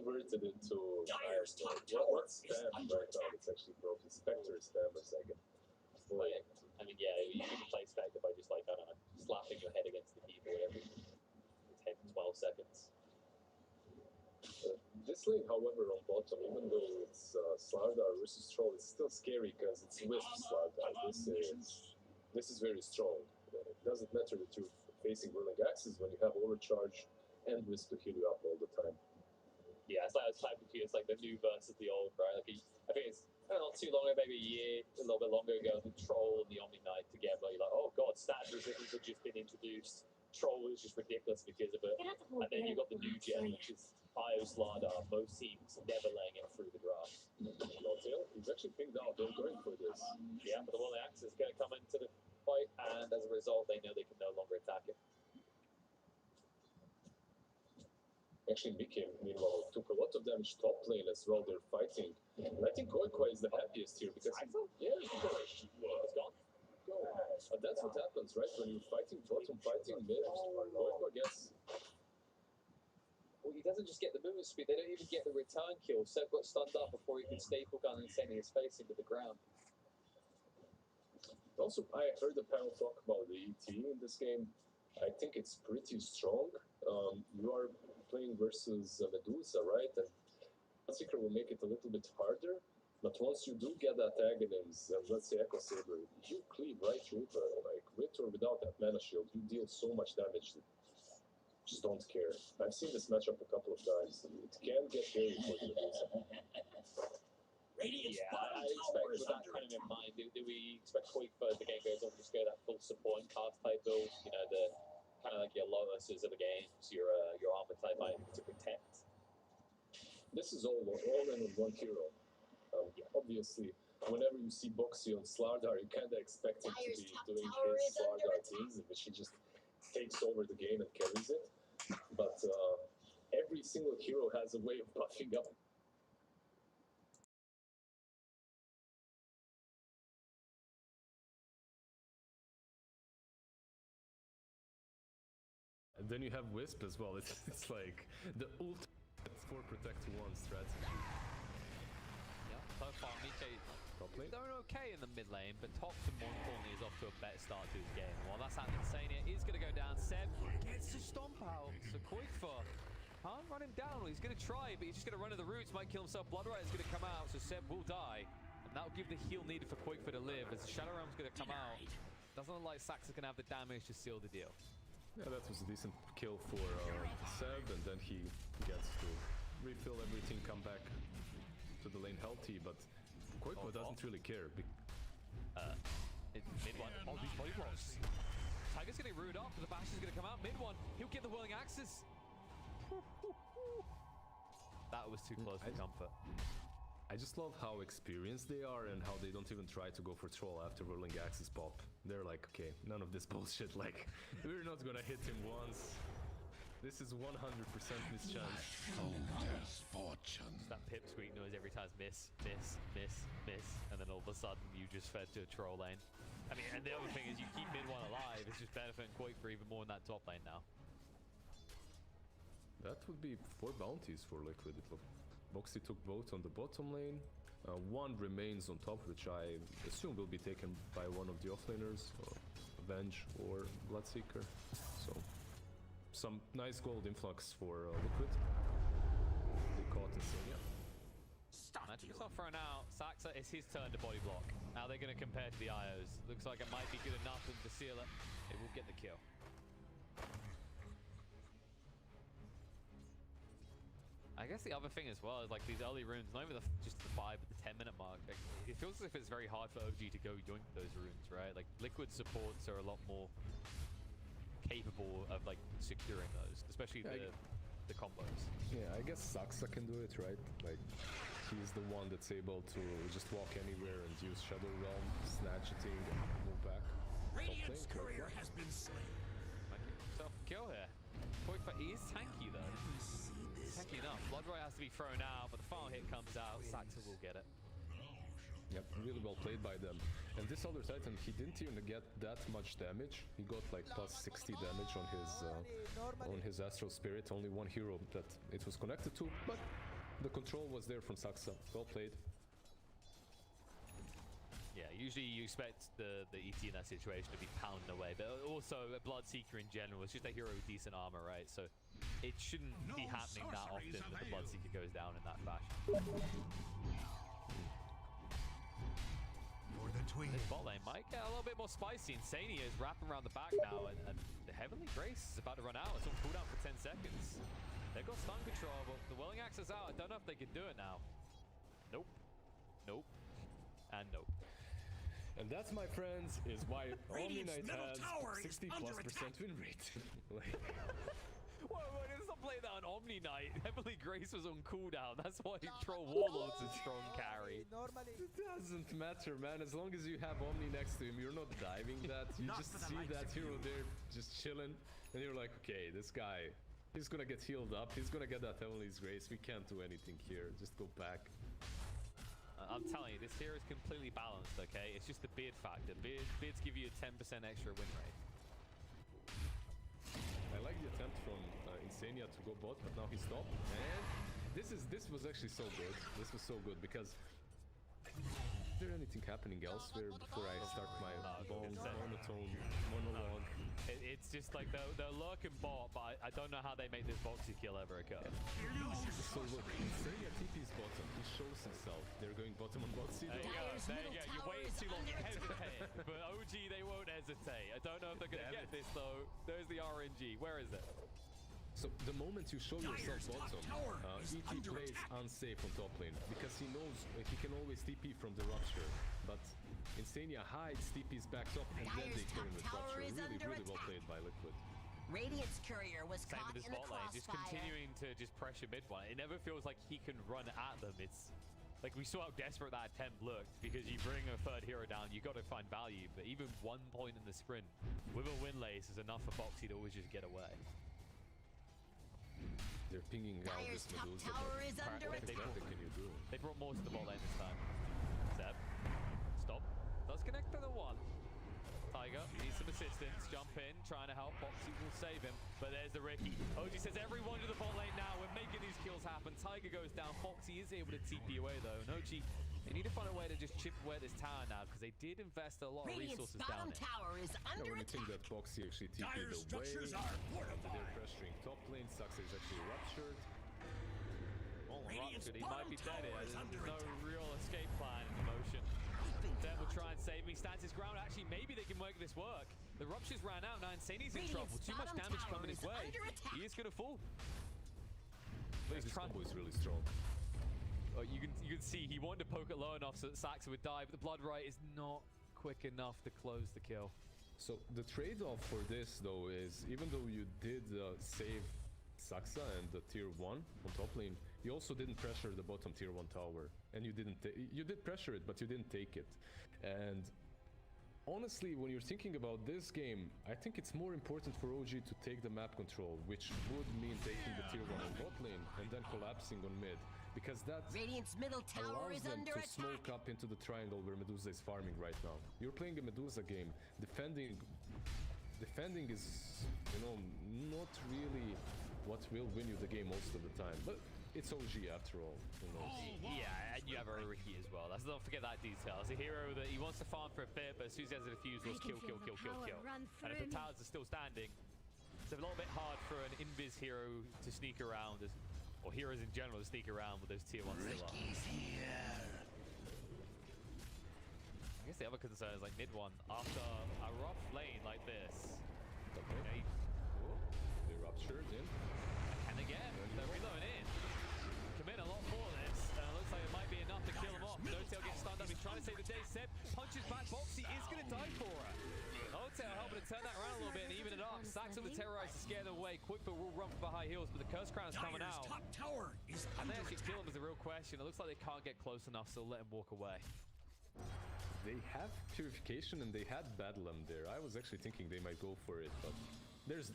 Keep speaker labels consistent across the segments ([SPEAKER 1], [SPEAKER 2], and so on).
[SPEAKER 1] converted into what's spam right now? It's actually broken. Spectre spam or second.
[SPEAKER 2] Like, I mean, yeah, you can play Spectre by just like, I don't know, slapping your head against the keyboard every 10, 12 seconds.
[SPEAKER 1] This lane, however, on bottom, even though it's Slardar versus Troll, it's still scary because it's Wisp Slardar. This is very strong. It doesn't matter that you're facing Whirling Axes when you have Overcharge and Wisp to heal you up all the time.
[SPEAKER 2] Yeah, it's like the new versus the old, right? Like I think it's not too long ago, maybe a year, a little bit longer ago, the Troll and the Omni Knight together. You're like, oh god, stat resistance had just been introduced. Troll was just ridiculous because of it. And then you got the new gen, which is Io Slardar, both teams never laying it through the grass.
[SPEAKER 1] Lothail, he's actually pinged out, they're going for this.
[SPEAKER 2] Yeah, but the Whirling Axe is going to come into the fight, and as a result, they know they can no longer attack it.
[SPEAKER 1] Actually, Mickey, meanwhile, took a lot of damage top lane as well. They're fighting. And I think Koikoi is the happiest here because he's
[SPEAKER 2] gone.
[SPEAKER 1] That's what happens, right? When you're fighting bottom, fighting mid, Koikoi gets.
[SPEAKER 2] Well, he doesn't just get the movement speed, they don't even get the return kill. Seb got stunned up before he could staple gun and sending his face into the ground.
[SPEAKER 1] Also, I heard the panel talk about the ET in this game. I think it's pretty strong. You are playing versus Medusa, right? And Seeker will make it a little bit harder. But once you do get that Aghanims, and let's say Echo Saber, you cleave right through her. Like, with or without that mana shield, you deal so much damage that just don't care. I've seen this matchup a couple of times. It can get hairy for the Medusa.
[SPEAKER 2] Yeah, I expect with that kind of in mind, do we expect Koikoi as the game goes on to just go that full support and cast type build? You know, the kind of like your Lotuses of the games, your armor type item to protect.
[SPEAKER 1] This is all in one hero. Obviously, whenever you see Boxy on Slardar, you kind of expect him to be doing his Slardar things, in which he just takes over the game and carries it. But every single hero has a way of buffing up.
[SPEAKER 3] And then you have Wisp as well. It's like the ultimate 4 protect 1 strategy.
[SPEAKER 4] Yeah, so far Miche doing okay in the mid lane, but Toxin more importantly is off to a better start to his game. While that's happening, Sania is going to go down. Seb gets a stomp out, so Koikoi can't run him down. Well, he's going to try, but he's just going to run to the roots, might kill himself. Blood Riot is going to come out, so Seb will die. And that will give the heal needed for Koikoi to live, as the Shadow Realm's going to come out. Doesn't look like Sax is going to have the damage to seal the deal.
[SPEAKER 3] Yeah, that was a decent kill for Seb, and then he gets to refill everything, come back to the lane healthy, but Koikoi doesn't really care.
[SPEAKER 4] Mid one, all these body blocks. Tiger's getting rude up, but the bash is going to come out. Mid one, he'll get the Whirling Axes. That was too close for comfort.
[SPEAKER 3] I just love how experienced they are and how they don't even try to go for Troll after Whirling Axes pop. They're like, okay, none of this bullshit, like, we're not gonna hit him once. This is 100% miss chance.
[SPEAKER 5] Fortune.
[SPEAKER 4] That pipsqueak noise every time, miss, miss, miss, miss, and then all of a sudden you just fed to a Troll lane. I mean, and the other thing is you keep mid one alive, it's just benefiting Koikoi even more in that top lane now.
[SPEAKER 3] That would be 4 bounties for Liquid. It looked. Boxy took both on the bottom lane. 1 remains on top, which I assume will be taken by one of the offlaners, Avenge or Bloodseeker. So, some nice gold influx for Liquid. They caught Insania.
[SPEAKER 4] Magic is not thrown out. Saxa, it's his turn to body block. Now they're going to compare to the IOs. Looks like it might be good enough for them to seal it. It will get the kill. I guess the other thing as well is like these early runes, not even just the 5 but the 10-minute mark. Like, it feels as if it's very hard for OG to go yoink those runes, right? Like Liquid supports are a lot more capable of like securing those, especially the combos.
[SPEAKER 3] Yeah, I guess Saxa can do it, right? Like he's the one that's able to just walk anywhere and use Shadow Realm, snatch a thing, and move back.
[SPEAKER 5] Radiant's courier has been slain.
[SPEAKER 4] Self-kill here. Koikoi is tanky though. Tanky enough. Blood Riot has to be thrown out, but the final hit comes out. Saxa will get it.
[SPEAKER 3] Yep, really well played by them. And this other Titan, he didn't even get that much damage. He got like plus 60 damage on his Astral Spirit. Only 1 hero that it was connected to, but The control was there from Saksa. Well played.
[SPEAKER 4] Yeah, usually you expect the ET in that situation to be pounding away, but also a Bloodseeker in general, it's just a hero with decent armor, right? So it shouldn't be happening that often that the Bloodseeker goes down in that fashion.
[SPEAKER 5] For the tween.
[SPEAKER 4] This bot lane might get a little bit more spicy. Insania is wrapping around the back now, and the Heavenly Grace is about to run out. It's on cooldown for 10 seconds. They've got stun control, but the Willing Axe is out. I don't know if they can do it now. Nope. Nope. And nope.
[SPEAKER 3] And that, my friends, is why Omni
[SPEAKER 5] Radiant's
[SPEAKER 3] Knight
[SPEAKER 5] middle
[SPEAKER 3] has
[SPEAKER 5] tower is
[SPEAKER 3] 60+% win rate. Like,
[SPEAKER 4] Whoa, let's not play that on Omni Knight. Heavenly Grace was on cooldown. That's why Troll Warlord's a strong carry.
[SPEAKER 3] it doesn't matter, man. As long as you have Omni next to him, you're not diving that. You
[SPEAKER 5] Not
[SPEAKER 3] just
[SPEAKER 5] for the
[SPEAKER 3] see
[SPEAKER 5] likes
[SPEAKER 3] that
[SPEAKER 5] of
[SPEAKER 3] hero
[SPEAKER 5] you.
[SPEAKER 3] there just chilling, and you're like, okay, this guy, he's gonna get healed up. He's gonna get that Heavenly's Grace. We can't do anything here. Just go back.
[SPEAKER 4] I'm telling you, this hero is completely balanced, okay? It's just the beard factor. Beards give you a 10% extra win rate.
[SPEAKER 3] I like the attempt from Insania to go bot, but now he stopped. And this was actually so good. This was so good because is there anything happening elsewhere before I start my long monotone monologue?
[SPEAKER 4] It's just like they're lurking bot, but I don't know how they make this boxy kill ever occur.
[SPEAKER 3] So look, Insania TP's bottom. He shows himself. They're going bottom on bot C.
[SPEAKER 4] There you go.
[SPEAKER 6] Dyer's
[SPEAKER 4] There
[SPEAKER 6] middle
[SPEAKER 4] you go. You
[SPEAKER 6] tower
[SPEAKER 4] waited
[SPEAKER 6] is
[SPEAKER 4] too long. You
[SPEAKER 6] under
[SPEAKER 4] hesitate. But OG, they won't hesitate. I don't know if they're going to
[SPEAKER 3] Damn
[SPEAKER 4] get this, though. There's the RNG. Where is it?
[SPEAKER 3] So the moment you show yourself
[SPEAKER 5] Dyer's top
[SPEAKER 3] bottom,
[SPEAKER 5] tower is
[SPEAKER 3] ET
[SPEAKER 5] under
[SPEAKER 3] plays
[SPEAKER 5] attack.
[SPEAKER 3] unsafe on top lane because he knows he can always TP from the rupture. But Insania hides, TP's back up, and then they
[SPEAKER 6] Dyer's
[SPEAKER 3] kill him
[SPEAKER 6] top
[SPEAKER 3] with
[SPEAKER 6] tower
[SPEAKER 3] rupture.
[SPEAKER 6] is
[SPEAKER 3] Really,
[SPEAKER 6] under
[SPEAKER 3] really well
[SPEAKER 6] attack.
[SPEAKER 3] played by Liquid.
[SPEAKER 6] Radiant's courier was
[SPEAKER 4] Same
[SPEAKER 6] caught
[SPEAKER 4] with this
[SPEAKER 6] in the
[SPEAKER 4] bot lane, just
[SPEAKER 6] crossfire.
[SPEAKER 4] continuing to just pressure mid one. It never feels like he can run at them. It's like we saw how desperate that attempt looked because you bring a third hero down, you got to find value. But even 1 point in the sprint with a win lace is enough for Boxy to always just get away.
[SPEAKER 3] They're pinging out
[SPEAKER 6] Dyer's
[SPEAKER 3] this
[SPEAKER 6] top
[SPEAKER 3] Medusa.
[SPEAKER 6] tower
[SPEAKER 3] but
[SPEAKER 6] is under
[SPEAKER 3] what
[SPEAKER 4] attack.
[SPEAKER 3] exactly can you do?
[SPEAKER 4] They brought more to the bot lane this time. Zeb, stop. Does connect to the one. Tiger needs some assistance. Jump in, trying to help. Boxy will save him, but there's the Ricky. OG says everyone to the bot lane now. We're making these kills happen. Tiger goes down. Foxy is able to TP away though. And OG, they need to find a way to just chip away at this tower now because they did invest a lot of
[SPEAKER 6] Radiant's
[SPEAKER 4] resources down
[SPEAKER 6] bottom
[SPEAKER 4] it.
[SPEAKER 6] tower is
[SPEAKER 3] Yeah,
[SPEAKER 6] under
[SPEAKER 3] when you think
[SPEAKER 6] attack.
[SPEAKER 3] that Boxy actually TP'd
[SPEAKER 5] Dyer's
[SPEAKER 3] away,
[SPEAKER 5] structures are
[SPEAKER 3] they're
[SPEAKER 5] fortified.
[SPEAKER 3] pressuring top lane. Saksa is actually ruptured.
[SPEAKER 4] Oh,
[SPEAKER 5] Radiant's
[SPEAKER 4] ruptured. He might be
[SPEAKER 5] bottom
[SPEAKER 4] dead here.
[SPEAKER 5] tower is
[SPEAKER 4] There's
[SPEAKER 5] under
[SPEAKER 4] no
[SPEAKER 5] attack.
[SPEAKER 4] real escape plan in the motion. Zeb will try and save me. Stands his ground. Actually, maybe they can make this work. The ruptures ran out. Now Insania's in trouble.
[SPEAKER 6] Radiant's
[SPEAKER 4] Too much
[SPEAKER 6] bottom
[SPEAKER 4] damage
[SPEAKER 6] tower
[SPEAKER 4] coming his
[SPEAKER 6] is
[SPEAKER 4] way.
[SPEAKER 6] under attack.
[SPEAKER 4] He is going to fall.
[SPEAKER 3] This combo is really strong.
[SPEAKER 4] You can see he wanted to poke it low enough so that Saksa would die, but the Blood Right is not quick enough to close the kill.
[SPEAKER 3] So the trade-off for this though is even though you did save Saksa and the tier 1 on top lane, you also didn't pressure the bottom tier 1 tower, and you did pressure it, but you didn't take it. And honestly, when you're thinking about this game, I think it's more important for OG to take the map control, which would mean taking the tier 1 on bot lane and then collapsing on mid, because that
[SPEAKER 6] Radiant's middle tower
[SPEAKER 3] allows
[SPEAKER 6] is
[SPEAKER 3] them
[SPEAKER 6] under
[SPEAKER 3] to
[SPEAKER 6] attack.
[SPEAKER 3] smoke up into the triangle where Medusa is farming right now. You're playing a Medusa game. Defending is, you know, not really what will win you the game most of the time. But it's OG after all, you know.
[SPEAKER 4] Yeah, and you have a Ricky as well. Let's not forget that detail. It's a hero that he wants to farm for a bit, but as soon as he has a defuse, it's kill, kill, kill, kill, kill. And if the towers are still standing, it's a little bit hard for an invis hero to sneak around, or heroes in general to sneak around with those tier 1 still up. I guess the other concern is like mid one after a rough lane like this.
[SPEAKER 3] Okay. They ruptured in.
[SPEAKER 4] And again, they're reloading in. Commit a lot more this, and it looks like it might be enough to kill him off. No-Tail gets stunned up. He's trying to save the day. Seb punches back. Boxy is going to die for it. No-Tail helping to turn that around a little bit and even it up. Saxon the Terrorizer to scare them away. Quickfoot will run for the high heels, but the Curse Crown is coming
[SPEAKER 5] Dyer's
[SPEAKER 4] out.
[SPEAKER 5] top tower is
[SPEAKER 4] And they
[SPEAKER 5] under
[SPEAKER 4] actually kill
[SPEAKER 5] attack.
[SPEAKER 4] him is the real question. It looks like they can't get close enough, so let him walk away.
[SPEAKER 3] They have Purification and they had Bedlam there. I was actually thinking they might go for it, but there's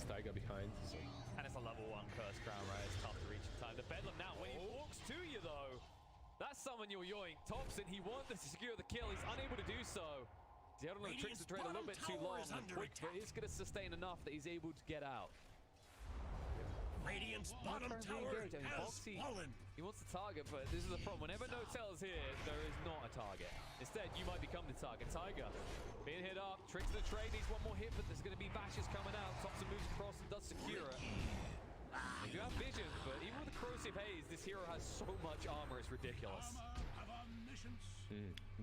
[SPEAKER 3] Taiga behind. So.
[SPEAKER 4] And it's a level 1 Curse Crown, right? It's tough to reach in time. The Bedlam now, when he walks to you, though, that's summon your yoink. Thompson, he wanted to secure the kill. He's unable to do so. He held on the tricks to trade a little bit too long. Quick, but he's going to sustain enough that he's able to get out.
[SPEAKER 5] Radiant's bottom tower
[SPEAKER 4] engage. I mean,
[SPEAKER 5] has
[SPEAKER 4] Boxy,
[SPEAKER 5] fallen.
[SPEAKER 4] he wants to target, but this is the problem. Whenever Notel's here, there is not a target. Instead, you might become the target. Tiger being hit up, tricks the trade, needs one more hit, but there's going to be bashes coming out. Thompson moves across and does secure it. They do have vision, but even with the corrosive haze, this hero has so much armor, it's ridiculous.
[SPEAKER 5] Have omniscience.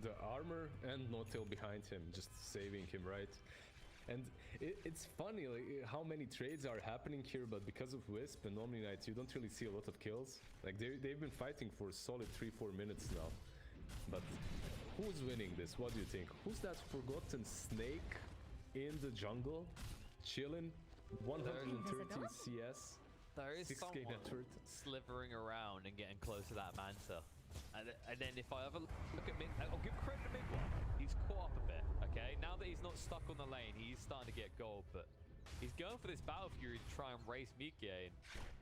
[SPEAKER 3] The armor and Notel behind him, just saving him, right? And it's funny like how many trades are happening here, but because of Wisp and Omni Knight, you don't really see a lot of kills. Like they've been fighting for a solid 3-4 minutes now. But who's winning this? What do you think? Who's that forgotten snake in the jungle, chilling? 130 CS.
[SPEAKER 4] There is
[SPEAKER 3] 6K
[SPEAKER 4] someone
[SPEAKER 3] net worth.
[SPEAKER 4] slithering around and getting close to that Manta. And then if I ever look at mid, I'll give credit to mid one. He's caught up a bit, okay? Now that he's not stuck on the lane, he's starting to get gold, but he's going for this Battle Fury to try and race Mike.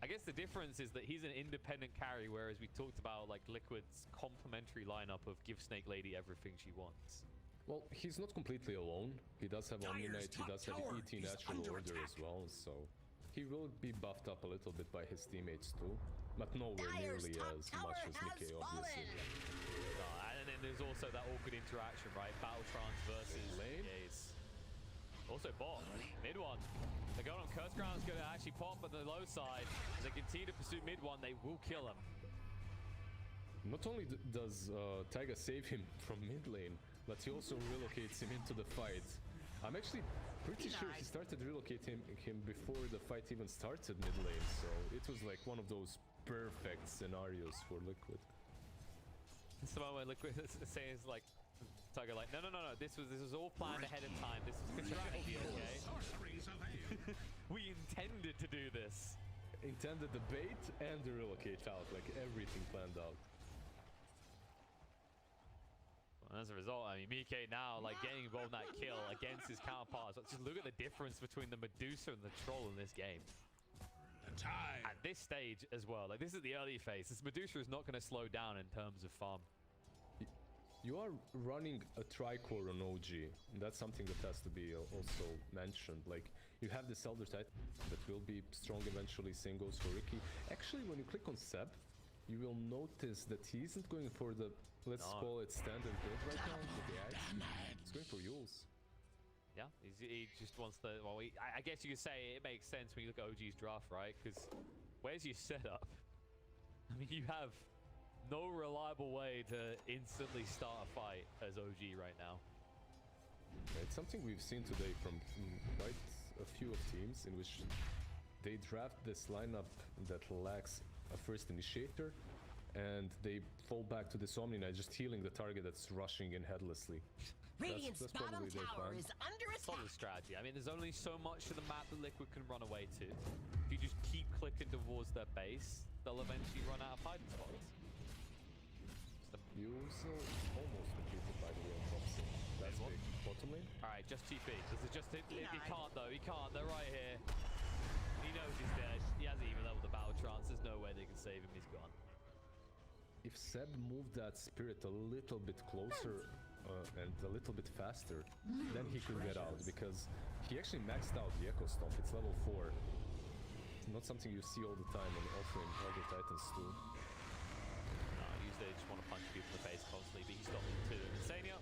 [SPEAKER 4] I guess the difference is that he's an independent carry, whereas we talked about like Liquid's complementary lineup of give Snake Lady everything she wants.
[SPEAKER 3] Well, he's not completely alone. He does have Omni Knight, he does have
[SPEAKER 5] tower
[SPEAKER 3] ET
[SPEAKER 5] is
[SPEAKER 3] Natural
[SPEAKER 5] under
[SPEAKER 3] Order as well, so he will be buffed up a little bit by his teammates too, but nowhere
[SPEAKER 6] Dyer's
[SPEAKER 3] nearly
[SPEAKER 6] top
[SPEAKER 3] as
[SPEAKER 6] tower
[SPEAKER 3] much as
[SPEAKER 6] has
[SPEAKER 3] Nikkei, obviously.
[SPEAKER 4] And then there's also that awkward interaction, right? Battle Trance versus
[SPEAKER 3] Lane.
[SPEAKER 4] Gaze. Also bot, mid one. They're going on Curse Ground's going to actually pop at the low side. As they continue to pursue mid one, they will kill him.
[SPEAKER 3] Not only does Taiga save him from mid lane, but he also relocates him into the fight. I'm actually pretty sure he started relocating him before the fight even started mid lane, so it was like one of those perfect scenarios for Liquid.
[SPEAKER 4] It's the moment Liquid says like, Tiger like, no, this was all planned ahead of time. This was strategy, okay?
[SPEAKER 5] Sorceries avail.
[SPEAKER 4] We intended to do this.
[SPEAKER 3] Intended the bait and the relocate out, like everything planned out.
[SPEAKER 4] As a result, I mean, Mike now like getting involved in that kill against his counterparts. Let's just look at the difference between the Medusa and the Troll in this game.
[SPEAKER 5] The tide.
[SPEAKER 4] At this stage as well, like this is the early phase. This Medusa is not going to slow down in terms of farm.
[SPEAKER 3] You are running a Tricore on OG. That's something that has to be also mentioned. Like, you have this Elder Titan that will be strong eventually, same goes for Ricky. Actually, when you click on Seb, you will notice that he isn't going for the, let's call it standard build right now. He's going for Yules.
[SPEAKER 4] Yeah, he just wants the, well, I guess you could say it makes sense when you look at OG's draft, right? Because where's your setup? I mean, you have no reliable way to instantly start a fight as OG right now.
[SPEAKER 3] It's something we've seen today from quite a few of teams in which they draft this lineup that lacks a first initiator and they fall back to this Omni Knight just healing the target that's rushing in headlessly.
[SPEAKER 6] Radiant's
[SPEAKER 3] that's
[SPEAKER 6] bottom
[SPEAKER 3] probably their
[SPEAKER 6] tower
[SPEAKER 3] plan.
[SPEAKER 6] is under
[SPEAKER 4] Solid
[SPEAKER 6] attack.
[SPEAKER 4] strategy. I mean, there's only so much of the map that Liquid can run away to. If you just keep clicking towards their base, they'll eventually run out of hiding spots.
[SPEAKER 3] Yules almost completed by the way on Thompson. That's big. Bottom lane?
[SPEAKER 4] All right, just TP. This is just if he can't though. He can't. They're right here. He knows he's dead. He hasn't even leveled the Battle Trance. There's no way they can save him. He's gone.
[SPEAKER 3] If Seb moved that spirit a little bit closer and a little bit faster, then he could get out because he actually maxed out the Echo Stomp. It's level 4. Not something you see all the time on offlane Elder Titans too.
[SPEAKER 4] No, usually they just want to punch people in the face constantly, but he stopped him too. Insania,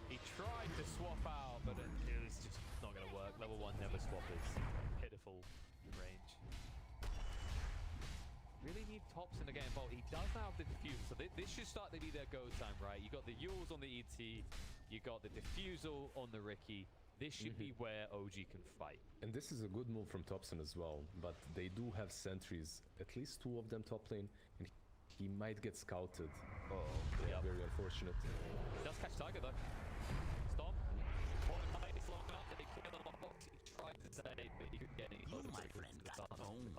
[SPEAKER 4] he tried to swap out, but it was just not going to work. Level 1 never swappers. Pitiful range. Really need Thompson to get involved. He does now have the Diffusal, so this should start to be their go time, right? You got the Yules on the ET, you got the Diffusal on the Ricky. This should be where OG can fight.
[SPEAKER 3] And this is a good move from Thompson as well, but they do have sentries, at least 2 of them top lane, and he might get scouted.
[SPEAKER 4] Oh,
[SPEAKER 3] Yeah, very unfortunate.
[SPEAKER 4] Does catch Tiger though. Stomp. It's long enough that he cleared the box. He tried to save, but he couldn't get any closer.
[SPEAKER 5] My friend got owned.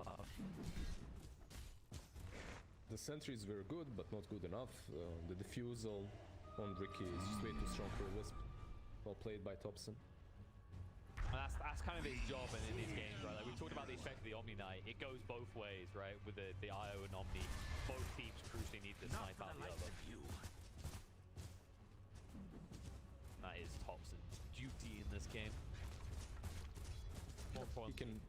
[SPEAKER 3] The sentries were good, but not good enough. The Diffusal on Ricky is just way too strong for a Wisp. Well played by Thompson.
[SPEAKER 4] And that's kind of his job in these games, right? Like we talked about the effect of the Omni Knight. It goes both ways, right? With the IO and Omni, both teams crucially need to
[SPEAKER 5] Not
[SPEAKER 4] snipe
[SPEAKER 5] for
[SPEAKER 4] out
[SPEAKER 5] the
[SPEAKER 4] the
[SPEAKER 5] likes
[SPEAKER 4] other.
[SPEAKER 5] of you.
[SPEAKER 4] That is Thompson's duty in this game. More
[SPEAKER 3] He
[SPEAKER 4] importantly,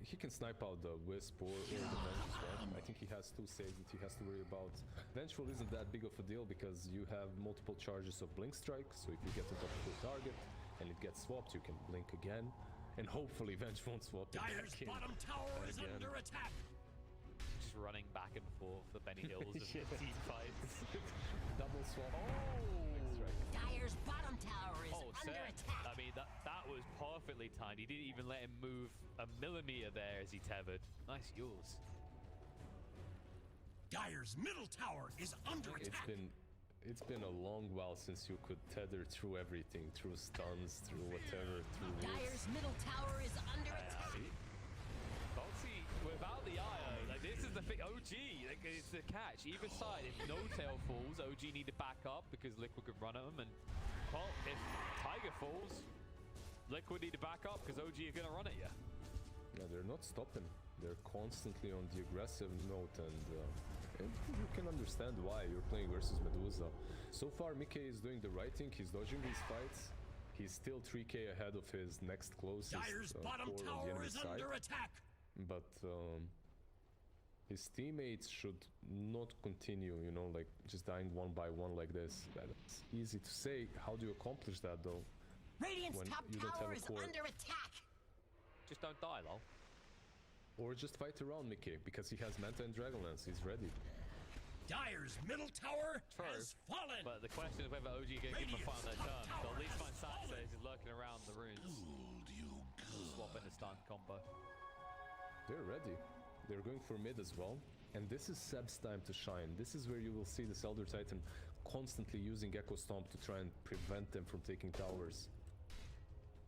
[SPEAKER 3] he can snipe out the Wisp or the Venge as well. I think he has 2 saves that he has to worry about. Vengeful isn't that big of a deal because you have multiple charges of Blink Strike, so if you get on top of your target and it gets swapped, you can blink again. And hopefully Venge won't swap it back
[SPEAKER 5] Dyer's
[SPEAKER 3] in
[SPEAKER 5] bottom tower is
[SPEAKER 3] again.
[SPEAKER 5] under attack.
[SPEAKER 4] Just running back and forth the Benny Hills of
[SPEAKER 3] Yeah.
[SPEAKER 4] team fights.
[SPEAKER 3] Double swap.
[SPEAKER 4] Oh!
[SPEAKER 3] Blink Strike.
[SPEAKER 6] Dyer's bottom tower is
[SPEAKER 4] Oh,
[SPEAKER 6] under
[SPEAKER 4] Seb.
[SPEAKER 6] attack.
[SPEAKER 4] I mean, that was perfectly timed. He didn't even let him move a millimeter there as he tethered. Nice Yules.
[SPEAKER 5] Dyer's middle tower is under attack.
[SPEAKER 3] It's been a long while since you could tether through everything, through stuns, through whatever, through
[SPEAKER 6] Dyer's middle tower is under attack.
[SPEAKER 4] Boxy, without the IO, like this is the thing. OG, like it's the catch. Either side, if no tail falls, OG need to back up because Liquid could run at them. And well, if Tiger falls, Liquid need to back up because OG are gonna run at you.
[SPEAKER 3] Yeah, they're not stopping. They're constantly on the aggressive note, and you can understand why. You're playing versus Medusa. So far, Mickey is doing the right thing. He's dodging these fights. He's still 3k ahead of his next closest
[SPEAKER 5] Dyer's bottom
[SPEAKER 3] core on the
[SPEAKER 5] tower
[SPEAKER 3] enemy
[SPEAKER 5] is
[SPEAKER 3] side.
[SPEAKER 5] under attack.
[SPEAKER 3] But his teammates should not continue, you know, like just dying one by one like this. That's easy to say. How do you accomplish that, though?
[SPEAKER 6] Radiant's
[SPEAKER 3] When
[SPEAKER 6] top
[SPEAKER 3] you don't have
[SPEAKER 6] tower
[SPEAKER 3] a
[SPEAKER 6] is
[SPEAKER 3] core.
[SPEAKER 6] under attack.
[SPEAKER 4] Just don't die, lol.
[SPEAKER 3] Or just fight around Mickey, because he has Manta and Dragonlance. He's ready.
[SPEAKER 5] Dyer's middle tower
[SPEAKER 4] True.
[SPEAKER 5] has fallen.
[SPEAKER 4] But the question is whether OG are going to give him a final turn. So at least my stat says he's lurking around the runes. Swapping the stun combo.
[SPEAKER 3] They're ready. They're going for mid as well. And this is Seb's time to shine. This is where you will see this Elder Titan constantly using Echo Stomp to try and prevent them from taking towers.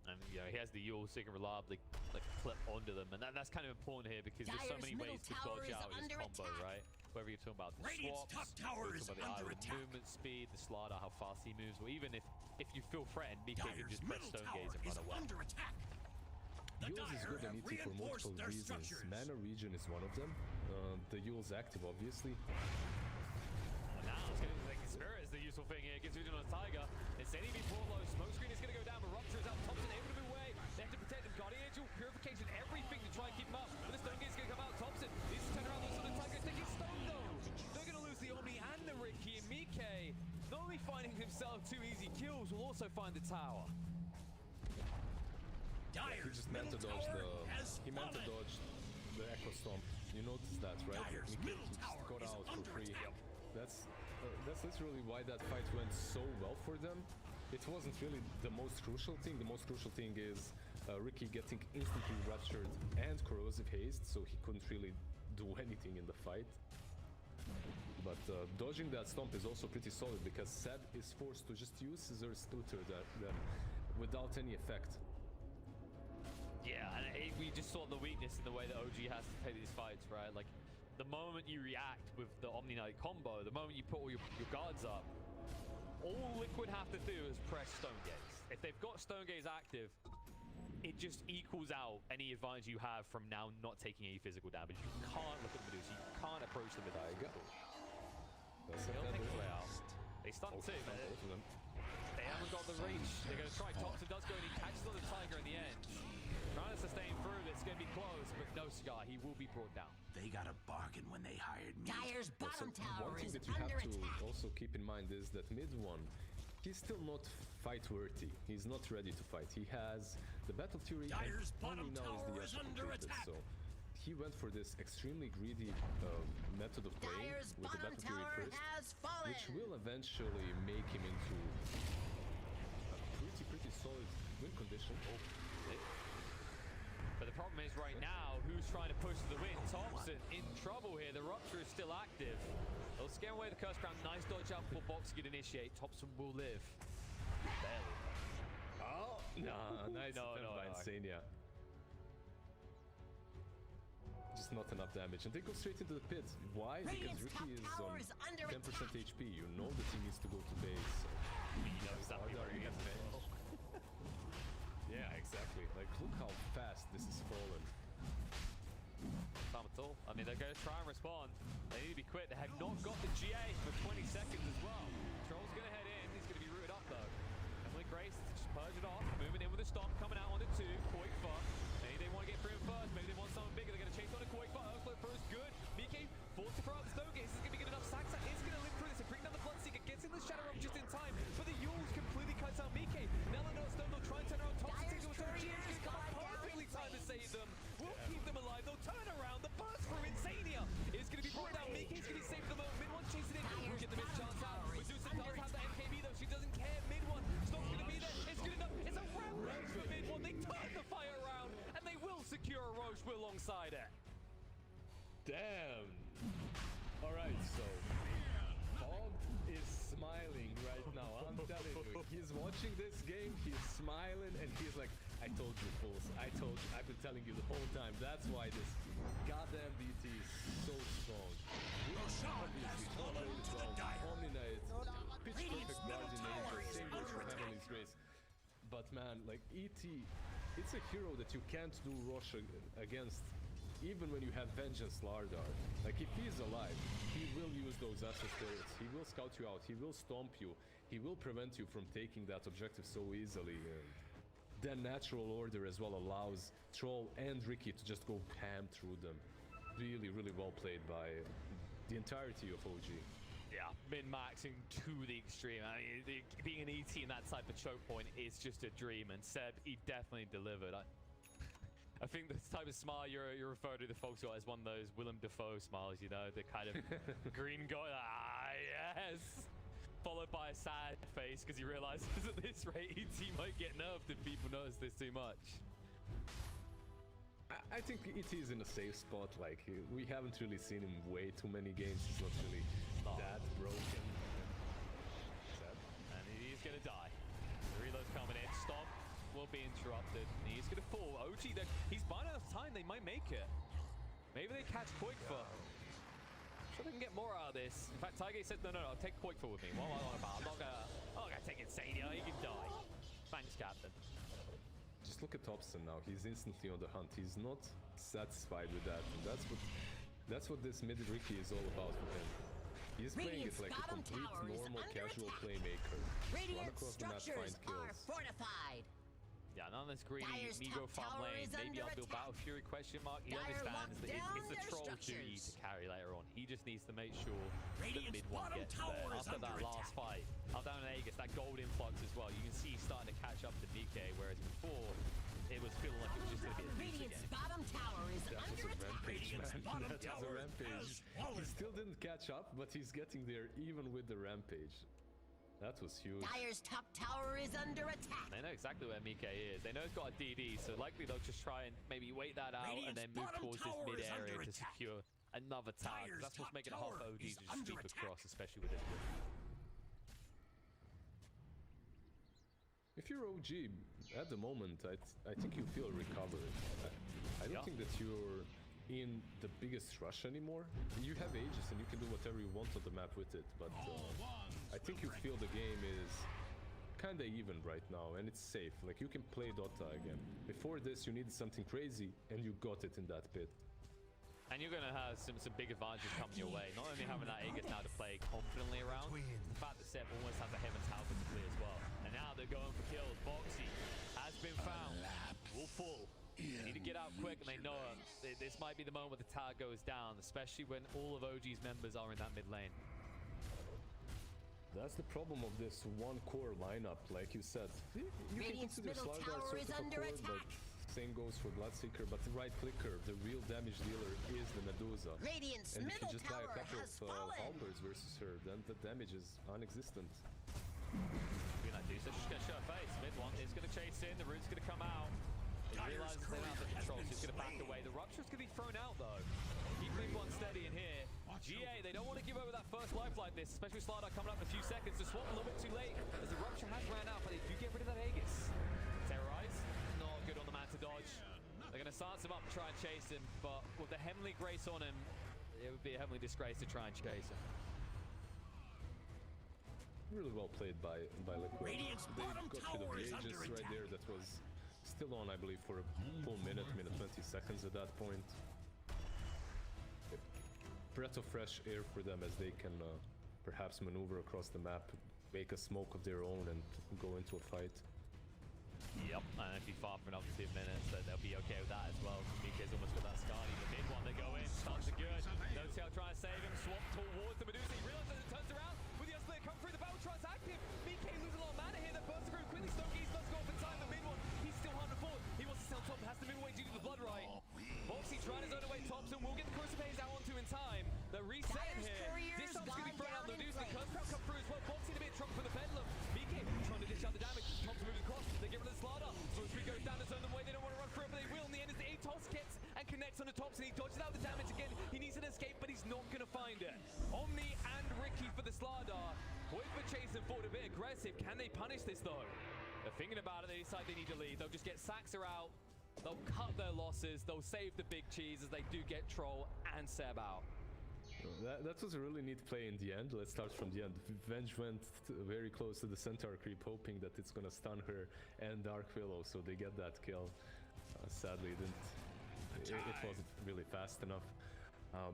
[SPEAKER 4] And you know, he has the Yule so he can reliably like clip onto them, and that's kind of important here because there's so
[SPEAKER 6] Dyer's
[SPEAKER 4] many
[SPEAKER 6] middle
[SPEAKER 4] ways to
[SPEAKER 6] tower
[SPEAKER 4] dodge
[SPEAKER 6] is
[SPEAKER 4] out of this
[SPEAKER 6] under
[SPEAKER 4] combo,
[SPEAKER 6] attack.
[SPEAKER 4] right? Whether you're talking about the
[SPEAKER 5] Radiant's
[SPEAKER 4] swaps,
[SPEAKER 5] top tower
[SPEAKER 4] you're
[SPEAKER 5] is
[SPEAKER 4] talking about the
[SPEAKER 5] under
[SPEAKER 4] Iron
[SPEAKER 5] attack.
[SPEAKER 4] movement speed, the slider, how fast he moves, or even if you feel threatened, BK can
[SPEAKER 5] Dyer's
[SPEAKER 4] just press
[SPEAKER 5] middle
[SPEAKER 4] Stone
[SPEAKER 5] tower
[SPEAKER 4] Gaze and
[SPEAKER 5] is
[SPEAKER 4] run away.
[SPEAKER 5] under attack. The
[SPEAKER 3] Yules is
[SPEAKER 5] Dire
[SPEAKER 3] good on
[SPEAKER 5] have
[SPEAKER 3] ET for multiple
[SPEAKER 5] reinforced their
[SPEAKER 3] reasons.
[SPEAKER 5] structures.
[SPEAKER 3] Mana regen is one of them. The Yule's active, obviously.
[SPEAKER 4] And now it's going to like Spirit is the useful thing here. Gives Vision on Tiger. Insanity be pulled low. Smokescreen is going to go down, but Rupture is out. Thompson able to move away. They have to protect him. Guardian Angel, Purification, everything to try and keep him up. But the Stone Gate's going to come out. Thompson needs to turn around. Looks on the Tiger. Taking Stone though. They're going to lose the Omni and the Ricky, and Mike, not only finding himself 2 easy kills, will also find the tower.
[SPEAKER 3] He
[SPEAKER 5] Dyer's
[SPEAKER 3] just meant to
[SPEAKER 5] middle
[SPEAKER 3] dodge
[SPEAKER 5] tower has
[SPEAKER 3] He meant to
[SPEAKER 5] fallen.
[SPEAKER 3] dodge the Echo Stomp. You noticed that, right?
[SPEAKER 5] Dyer's
[SPEAKER 3] Mickey
[SPEAKER 5] middle
[SPEAKER 3] just
[SPEAKER 5] tower
[SPEAKER 3] got
[SPEAKER 5] is
[SPEAKER 3] out for
[SPEAKER 5] under
[SPEAKER 3] free.
[SPEAKER 5] attack.
[SPEAKER 3] That's literally why that fight went so well for them. It wasn't really the most crucial thing. The most crucial thing is Ricky getting instantly ruptured and corrosive haste, so he couldn't really do anything in the fight. But dodging that stomp is also pretty solid because Seb is forced to just use Scissors Tutor them without any effect.
[SPEAKER 4] Yeah, and we just saw the weakness in the way that OG has to take these fights, right? Like, the moment you react with the Omni Knight combo, the moment you put all your guards up, all Liquid have to do is press Stone Gaze. If they've got Stone Gaze active, it just equals out any advantage you have from now not taking any physical damage. You can't look at Medusa, you can't approach them with
[SPEAKER 3] Tiger.
[SPEAKER 4] They'll take his way out. They stun too, but
[SPEAKER 3] Both of them.
[SPEAKER 4] they haven't got the reach. They're going to try. Thompson does go and he catches on the Tiger in the end. Trying to sustain through, it's going to be close, but no cigar. He will be brought down.
[SPEAKER 5] They got a bargain when they hired me.
[SPEAKER 6] Dyer's bottom
[SPEAKER 3] So
[SPEAKER 6] tower
[SPEAKER 3] one thing
[SPEAKER 6] is
[SPEAKER 3] that you have
[SPEAKER 6] under
[SPEAKER 3] to
[SPEAKER 6] attack.
[SPEAKER 3] also keep in mind is that mid one, he's still not fight worthy. He's not ready to fight. He has the battle theory and
[SPEAKER 5] Dyer's
[SPEAKER 3] only
[SPEAKER 5] bottom
[SPEAKER 3] now
[SPEAKER 5] tower
[SPEAKER 3] is
[SPEAKER 5] is
[SPEAKER 3] the
[SPEAKER 5] under
[SPEAKER 3] completed.
[SPEAKER 5] attack.
[SPEAKER 3] So he went for this extremely greedy method of playing
[SPEAKER 6] Dyer's
[SPEAKER 3] with the
[SPEAKER 6] bottom
[SPEAKER 3] battle theory
[SPEAKER 6] tower
[SPEAKER 3] first,
[SPEAKER 6] has fallen.
[SPEAKER 3] which will eventually make him into a pretty solid win condition.
[SPEAKER 4] But the problem is right now, who's trying to push to the win? Thompson in trouble here. The Rupture is still active. They'll scare away the Curse Crown. Nice dodge out before Box can initiate. Thompson will live. Barely.
[SPEAKER 3] Oh, nah, nice
[SPEAKER 4] No,
[SPEAKER 3] attempt
[SPEAKER 4] no,
[SPEAKER 3] by
[SPEAKER 4] no.
[SPEAKER 3] Insania. Just not enough damage, and they go straight into the pit. Why? Because
[SPEAKER 6] Radiant's top
[SPEAKER 3] Ricky is
[SPEAKER 6] tower
[SPEAKER 3] on
[SPEAKER 6] is under
[SPEAKER 3] 10%
[SPEAKER 6] attack.
[SPEAKER 3] HP. You know that he needs to go to base.
[SPEAKER 4] He knows exactly where he is.
[SPEAKER 3] Yeah, exactly. Like, look how fast this is fallen.
[SPEAKER 4] Time at all. I mean, they're going to try and respond. They need to be quick. They have not got the GA for 20 seconds as well. Troll's going to head in. He's going to be rooted up, though. Emily Grace just purge it off. Moving in with a stomp. Coming out on the 2. Quite far. Maybe they want to get through him first. Maybe they want something secure a Roche with alongside it.
[SPEAKER 3] Damn. All right, so Bob is smiling right now. I'm telling you, he's watching this game, he's smiling, and he's like, I told you, fools. I told you. I've been telling you the whole time. That's why this goddamn DT is so strong.
[SPEAKER 5] Roshan has fallen to the Dire.
[SPEAKER 3] Omni Knight, pitch
[SPEAKER 5] Radiant's
[SPEAKER 3] perfect
[SPEAKER 5] middle
[SPEAKER 3] Guardian
[SPEAKER 5] tower
[SPEAKER 3] Angel,
[SPEAKER 5] is
[SPEAKER 3] same goes for
[SPEAKER 5] under attack.
[SPEAKER 3] Heavenly's Grace. But man, like ET, it's a hero that you can't do Rosh against, even when you have Vengeance Lardar. Like if he's alive, he will use those Essos turrets, he will scout you out, he will stomp you, he will prevent you from taking that objective so easily. Then Natural Order as well allows Troll and Ricky to just go ham through them. Really, really well played by the entirety of OG.
[SPEAKER 4] Yeah, min-maxing to the extreme. I mean, being an ET in that type of choke point is just a dream, and Seb, he definitely delivered. I think the type of smile you're referring to the folks got is one of those Willem Dafoe smiles, you know, the kind of green guy, yes! Followed by a sad face because he realizes at this rate ET might get nerfed if people notice this too much.
[SPEAKER 3] I think ET is in a safe spot. Like we haven't really seen him way too many games. He's not really that broken. Sad.
[SPEAKER 4] And he's gonna die. The reload's coming in. Stomp will be interrupted. He's gonna fall. OG, he's buying enough time. They might make it. Maybe they catch Quickfoot. Sure they can get more out of this. In fact, Tiger said, no, I'll take Quickfoot with me. What am I on about? I'm not gonna take Insania. He can die. Thanks, Captain.
[SPEAKER 3] Just look at Thompson now. He's instantly on the hunt. He's not satisfied with that. And that's what this mid Ricky is all about for him. He's playing it like a complete normal casual playmaker. Run
[SPEAKER 6] Radiant
[SPEAKER 3] across the map, find
[SPEAKER 6] structures are
[SPEAKER 3] kills.
[SPEAKER 6] fortified.
[SPEAKER 4] Yeah, none of this greedy
[SPEAKER 6] Dire's
[SPEAKER 4] Migo
[SPEAKER 6] top
[SPEAKER 4] farm
[SPEAKER 6] tower
[SPEAKER 4] lane.
[SPEAKER 6] is
[SPEAKER 4] Maybe
[SPEAKER 6] under
[SPEAKER 4] I'll build
[SPEAKER 6] attack.
[SPEAKER 4] Battle Fury question mark. He
[SPEAKER 6] Dire
[SPEAKER 4] understands
[SPEAKER 6] locked
[SPEAKER 4] that
[SPEAKER 6] down
[SPEAKER 4] it's the
[SPEAKER 6] their
[SPEAKER 4] troll duty to
[SPEAKER 6] structures.
[SPEAKER 4] carry later on. He just needs to make sure
[SPEAKER 5] Radiant's
[SPEAKER 4] that mid one
[SPEAKER 5] bottom
[SPEAKER 4] gets
[SPEAKER 5] tower
[SPEAKER 4] there.
[SPEAKER 5] is
[SPEAKER 4] After
[SPEAKER 5] under
[SPEAKER 4] that last
[SPEAKER 5] attack.
[SPEAKER 4] fight, up down in Aegis, that gold influx as well. You can see he's starting to catch up to DK, whereas before it was feeling like it was just going to be a lose
[SPEAKER 6] Radiant's
[SPEAKER 4] again.
[SPEAKER 6] bottom tower is
[SPEAKER 3] That was
[SPEAKER 6] under
[SPEAKER 3] a
[SPEAKER 6] attack.
[SPEAKER 3] rampage,
[SPEAKER 5] Radiant's
[SPEAKER 3] man.
[SPEAKER 5] bottom
[SPEAKER 3] That was a
[SPEAKER 5] tower
[SPEAKER 3] rampage.
[SPEAKER 5] has fallen.
[SPEAKER 3] He still didn't catch up, but he's getting there even with the rampage. That was huge.
[SPEAKER 6] Dire's top tower is under attack.
[SPEAKER 4] They know exactly where Mike is. They know he's got a DD, so likely they'll just try and maybe wait that out and then move
[SPEAKER 5] Radiant's
[SPEAKER 4] towards this
[SPEAKER 5] bottom
[SPEAKER 4] mid
[SPEAKER 5] tower is
[SPEAKER 4] area
[SPEAKER 5] under
[SPEAKER 4] to
[SPEAKER 5] attack.
[SPEAKER 4] secure another tag.
[SPEAKER 5] Dire's
[SPEAKER 4] That's what's
[SPEAKER 5] top
[SPEAKER 4] making it hard for
[SPEAKER 5] tower
[SPEAKER 4] OG
[SPEAKER 5] is
[SPEAKER 4] to just
[SPEAKER 5] under
[SPEAKER 4] sweep
[SPEAKER 5] attack.
[SPEAKER 4] across, especially with this build.
[SPEAKER 3] If you're OG, at the moment, I think you feel recovered. I don't
[SPEAKER 4] Yeah.
[SPEAKER 3] think that you're in the biggest rush anymore. You have Aegis and you can do whatever you want on the map with it, but I think you feel the game is kinda even right now and it's safe. Like you can play Dota again. Before this, you needed something crazy and you got it in that pit.
[SPEAKER 4] And you're going to have some big advantages coming your way. Not only having that Aegis now to play confidently around, the fact that Seb almost has a Heaven's Halberd to play as well. And now they're going for kills. Boxy has been found. Will fall. They need to get out quick, and they know it. This might be the moment where the tower goes down, especially when all of OG's members are in that mid lane.
[SPEAKER 3] That's the problem of this one core lineup, like you said. You can
[SPEAKER 6] Radiant's
[SPEAKER 3] consider
[SPEAKER 6] middle
[SPEAKER 3] Slardar
[SPEAKER 6] tower
[SPEAKER 3] sort
[SPEAKER 6] is
[SPEAKER 3] of a
[SPEAKER 6] under
[SPEAKER 3] core,
[SPEAKER 6] attack.
[SPEAKER 3] but same goes for Bloodseeker. But the right clicker, the real damage dealer, is the Medusa.
[SPEAKER 6] Radiant's
[SPEAKER 3] And if you
[SPEAKER 6] middle
[SPEAKER 3] just buy a
[SPEAKER 6] tower
[SPEAKER 3] couple
[SPEAKER 6] has
[SPEAKER 3] of
[SPEAKER 6] fallen.
[SPEAKER 3] halberds versus her, then the damage is non-existent.
[SPEAKER 4] Being that Dusa, just going to show her face. Mid one is going to chase in. The root's going to come out. He
[SPEAKER 5] Dire's
[SPEAKER 4] realizes they don't have the
[SPEAKER 5] courier has
[SPEAKER 4] control, so
[SPEAKER 5] been
[SPEAKER 4] he's going to back
[SPEAKER 5] slain.
[SPEAKER 4] away. The Rupture's going to be thrown out, though. Keep mid one steady in here. GA, they don't want to give over that first life like this, especially with Slardar coming up in a few seconds. The swap a little bit too late, as the Rupture has ran out, but they do get rid of that Aegis. Terrorize, not good on the man to dodge. They're going to stance him up and try and chase him, but with the Heavenly Grace on him, it would be a Heavenly Disgrace to try and chase him.
[SPEAKER 3] Really well played by Liquid.
[SPEAKER 5] Radiant's
[SPEAKER 3] They
[SPEAKER 5] bottom
[SPEAKER 3] got rid
[SPEAKER 5] tower
[SPEAKER 3] of
[SPEAKER 5] is
[SPEAKER 3] the
[SPEAKER 5] under
[SPEAKER 3] Aegis right
[SPEAKER 5] attack.
[SPEAKER 3] there. That was still on, I believe, for a full minute 20 seconds at that point. Breath of fresh air for them as they can perhaps maneuver across the map, make a smoke of their own, and go into a fight.
[SPEAKER 4] Yep, and if you farm for another 2 minutes, then they'll be okay with that as well. Mike's almost got that Scarly. The mid one, they go in, starts are good. No tail trying to save him, swap towards the Medusa. He realizes it turns around with the Unsplayer come through. The battle tries active. Mike loses a lot of mana here. They're bursting through quickly. Stonegeese does go up in time. The mid one, he's still hard to fall. He wants to stay on top, has the mid away due to the blood right. Boxy trying his own away. Thompson will get the Crucifix out onto in time. They're resetting
[SPEAKER 6] Dire's
[SPEAKER 4] here.
[SPEAKER 6] courier's
[SPEAKER 4] This time's going to be
[SPEAKER 6] gone
[SPEAKER 4] thrown out.
[SPEAKER 6] down
[SPEAKER 4] The
[SPEAKER 6] in
[SPEAKER 4] Medusa, the
[SPEAKER 6] flames.
[SPEAKER 4] Curse Crowd come through as well. Boxy in a bit of trouble for the Bedlam. Mike trying to dish out the damage. Thompson moves across. They get rid of the Slardar. So as we goes down to zone them away, they don't want to run through it, but they will. In the end, it's the Atos connects on the tops and he dodges out the damage again. He needs an escape, but he's not going to find it. Omni and Ricky for the Slardar. Wait for chasing forward a bit aggressive. Can they punish this though? They're thinking about it. They decide they need to leave. They'll just get Saxer out. They'll cut their losses. They'll save the big cheese as they do get Troll and Seb out.
[SPEAKER 3] That was a really neat play in the end. Let's start from the end. Venge went very close to the Centaur creep, hoping that it's gonna stun her and Dark Willow, so they get that kill. Sadly, it wasn't really fast enough.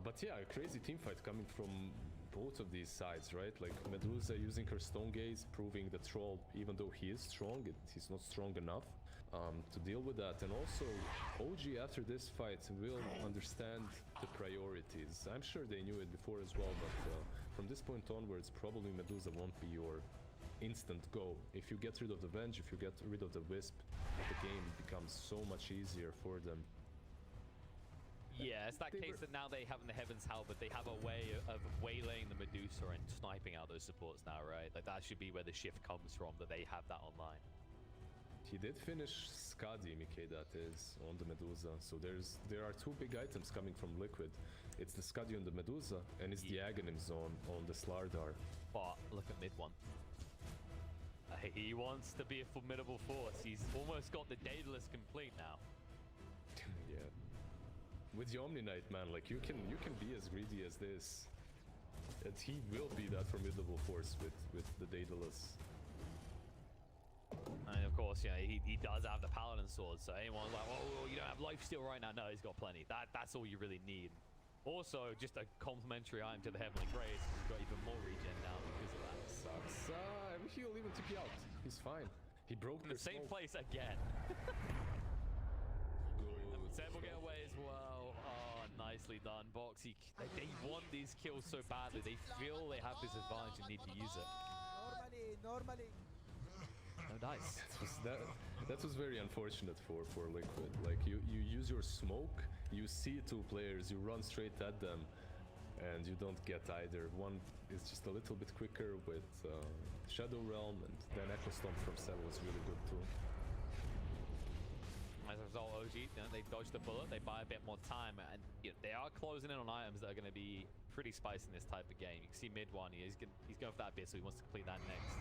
[SPEAKER 3] But yeah, a crazy team fight coming from both of these sides, right? Like Medusa using her Stone Gaze, proving that Troll, even though he is strong, he's not strong enough to deal with that. And also, OG after this fight will understand the priorities. I'm sure they knew it before as well, but from this point onwards, probably Medusa won't be your instant go. If you get rid of the Venge, if you get rid of the Wisp, the game becomes so much easier for them.
[SPEAKER 4] Yeah, it's that case that now they have in the Heaven's Halberd, they have a way of waylaying the Medusa and sniping out those supports now, right? Like that should be where the shift comes from, that they have that online.
[SPEAKER 3] He did finish Skadi, Mickey, that is, on the Medusa. So there are two big items coming from Liquid. It's the Skadi on the Medusa, and it's the Aghanim Zone on the Slardar.
[SPEAKER 4] But look at mid one. He wants to be a formidable force. He's almost got the Daedalus complete now.
[SPEAKER 3] Yeah. With the Omni Knight, man, like you can be as greedy as this. And he will be that formidable force with the Daedalus.
[SPEAKER 4] And of course, you know, he does have the Paladin sword, so anyone like, oh, you don't have lifesteal right now. No, he's got plenty. That's all you really need. Also, just a complimentary item to the Heavenly Grace. He's got even more regen now because of that.
[SPEAKER 3] Sucks. He'll even took you out. He's fine. He broke
[SPEAKER 4] in the same place again. Seb will get away as well. Oh, nicely done, Boxy. They want these kills so badly. They feel they have this advantage and need to use it.
[SPEAKER 7] Normally.
[SPEAKER 4] No dice.
[SPEAKER 3] That was very unfortunate for Liquid. Like you use your smoke, you see two players, you run straight at them, and you don't get either. One is just a little bit quicker with Shadow Realm, and then Echo Stomp from Seb was really good too.
[SPEAKER 4] As a result, OG, you know, they dodge the bullet, they buy a bit more time, and you know, they are closing in on items that are going to be pretty spicy in this type of game. You can see mid one, he's going for that bit, so he wants to complete that next.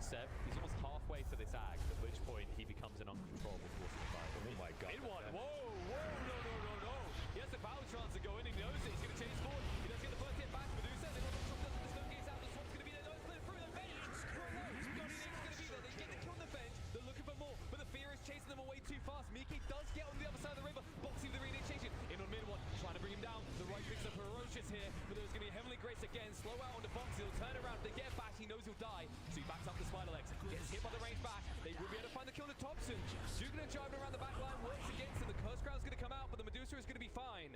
[SPEAKER 4] Seb, he's almost halfway to this act, at which point he becomes an uncontrollable force of fire.
[SPEAKER 3] Oh my god.
[SPEAKER 4] Mid one, whoa, no. He has the battle trance to go in, he knows it, he's going to change forward. He does get the first hit back, Medusa, they want to drop the Stone Gaze out, the swap's going to be there, no, it's split through the Venge. Guardian Ape's going to be there, they get the kill on the Venge, they're looking for more, but the Fear is chasing them away too fast. Mike does get on the other side of the river, Boxy with the reinitiation, in on mid one, trying to bring him down. The right picks up ferocious here, but there's going to be Heavenly Grace again, slow out on the Boxy, he'll turn around, they get back, he knows he'll die, so he backs up the Spider Legs, gets hit by the range back, they will be able to find the kill on the top soon. Juggernaut driving around the back line, works against him, the Curse Crown's going to come out, but the Medusa is going to be fine.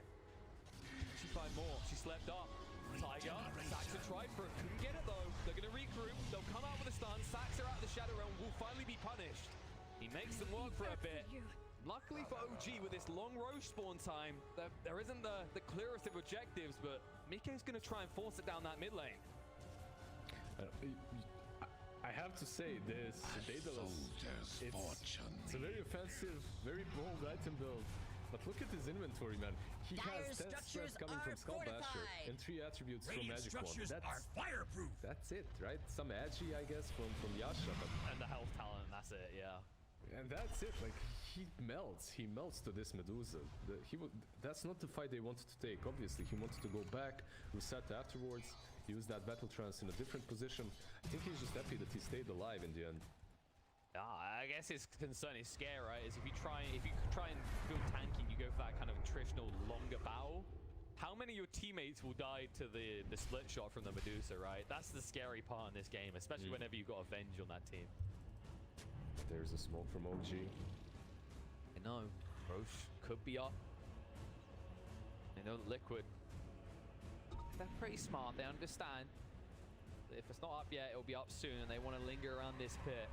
[SPEAKER 4] She find more, she slept up. Tiger, Saxer tried for it, couldn't get it though. They're going to regroup, they'll come out with a stun, Saxer out of the Shadow Realm, will finally be punished. He makes them work for a bit. Luckily for OG, with this long Roche spawn time, there isn't the clearest of objectives, but Mike's going to try and force it down that mid lane.
[SPEAKER 3] I have to say this, Daedalus, it's a very offensive, very bold item build. But look at his inventory, man. He has 10 stress coming from Skull Basher and 3 attributes from Magic Wand. That's it, right? Some Agi, I guess, from Yasha. But
[SPEAKER 4] And the health talent, that's it, yeah.
[SPEAKER 3] And that's it, like, he melts to this Medusa. That's not the fight they wanted to take, obviously. He wanted to go back, reset afterwards, use that Battle Trance in a different position. I think he's just happy that he stayed alive in the end.
[SPEAKER 4] Yeah, I guess his concern is scare, right? Is if you try and build tanking, you go for that kind of traditional longer battle. How many of your teammates will die to the split shot from the Medusa, right? That's the scary part in this game, especially whenever you've got Avenge on that team.
[SPEAKER 3] There's a smoke from OG.
[SPEAKER 4] I know, Roche could be up. They know Liquid, they're pretty smart, they understand. If it's not up yet, it'll be up soon, and they want to linger around this pit.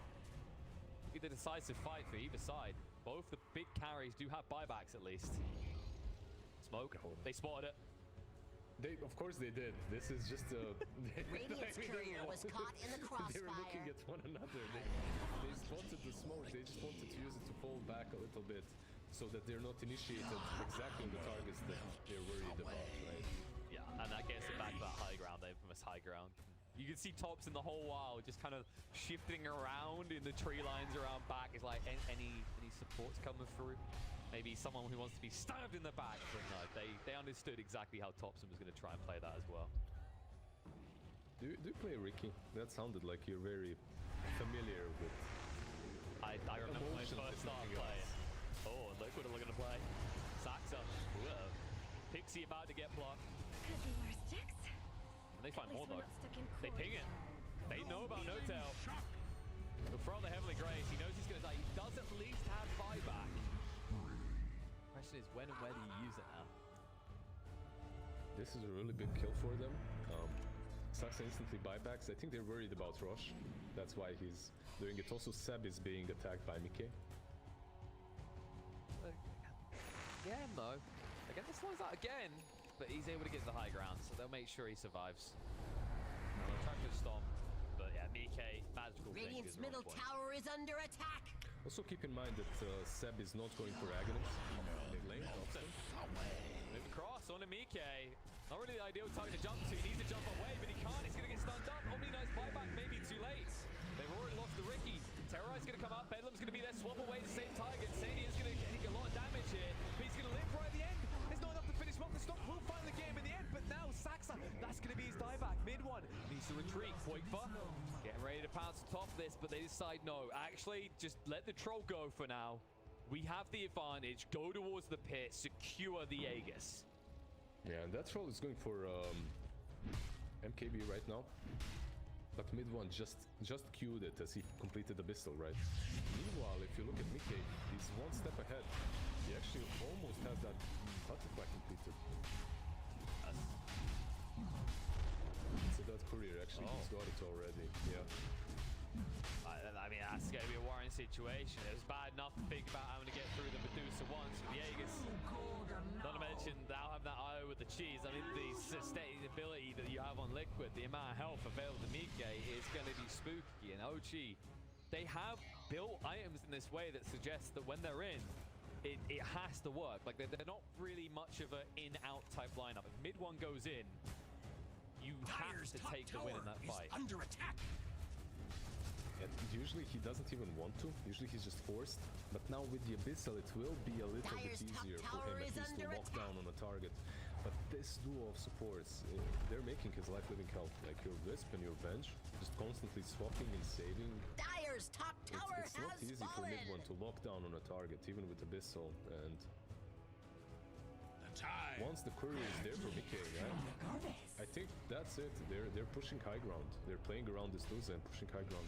[SPEAKER 4] Be the decisive fight for either side. Both the big carries do have buybacks at least. Smoke, they spotted it.
[SPEAKER 3] Of course they did. This is just a...
[SPEAKER 6] Radiant's courier was caught in the
[SPEAKER 3] They were looking
[SPEAKER 6] crossfire.
[SPEAKER 3] at one another. They spotted the smoke. They just wanted to use it to fall back a little bit so that they're not initiated exactly in the
[SPEAKER 4] You can see Thompson the whole while just kind of shifting around in the tree lines around back. It's like any supports coming through. Maybe someone who wants to be stabbed in the back. But no, they understood exactly how Thompson was going to try and play that as well.
[SPEAKER 3] Do you play Ricky? That sounded like you're very familiar with.
[SPEAKER 4] I remember when I first started playing. Oh, look what we're going to play. Saxa. Whoa. Pixie about to get blocked. And they find more though. They ping it. They know about No Tail. He'll throw the Heavenly Grace. He knows he's going to die. He does at least have buyback. Question is when and where do you use it now?
[SPEAKER 3] This is a really big kill for them. Saxa instantly buybacks. I think they're worried about Rosh. That's why he's doing it. Also, Seb is being attacked by Mickey.
[SPEAKER 4] Again, though. Again, this slows out again, but he's able to get to the high ground, so they'll make sure he survives. They'll try to stomp, but yeah, Mickey, magical.
[SPEAKER 6] Radiant's middle tower is under attack.
[SPEAKER 3] Also, keep in mind that Seb is not going for Aghanim. Mid lane,
[SPEAKER 4] move across on a Mickey. Not really the ideal target to jump to. He needs to jump away, but he can't. He's going to get stunned up. Omni Knight's buyback may be too late. They've already lost the Ricky. Terrorize going to come up. Bedlam's going to be there. Swap away the same target. Sadie is going to get a lot of damage here, but he's going to live right at the end. There's not enough to finish him off. The stop will find the game in the end, but now Saxa, that's going to be his dieback. Mid one needs to retreat. Quakefa getting ready to pounce on top of this, but they decide no. Actually, just let the troll go for now. We have the advantage. Go towards the pit. Secure the Aegis.
[SPEAKER 3] Yeah, and that troll is going for MKB right now. But mid one just queued it as he completed the Abyssal, right? Meanwhile, if you look at Mickey, he's one step ahead. He actually almost has that butterfly completed. So that courier actually he's got it already. Yeah.
[SPEAKER 4] I mean, that's going to be a worrying situation. It was bad enough to think about having to get through the Medusa once with the Aegis. Not to mention, they'll have that IO with the cheese. I mean, the sustainability that you have on Liquid, the amount of health available to Mickey is going to be spooky. And OG, they have built items in this way that suggests that when they're in, it has to work. Like, they're not really much of an in-out type lineup. If mid one goes in, you have to take the win in that fight.
[SPEAKER 5] Under attack.
[SPEAKER 3] And usually he doesn't even want to. Usually he's just forced. But now with the Abyssal, it will be a little bit easier for him at least to lock down on a target. But this duo of supports, they're making his life living hell. Like your Wisp and your Venge, just constantly swapping and saving.
[SPEAKER 6] Dire's top tower
[SPEAKER 3] It's not easy for mid one to lock down on a target, even with Abyssal. And once the courier is there for Mickey, right? I think that's it. They're pushing high ground. They're playing around this Duza and pushing high ground.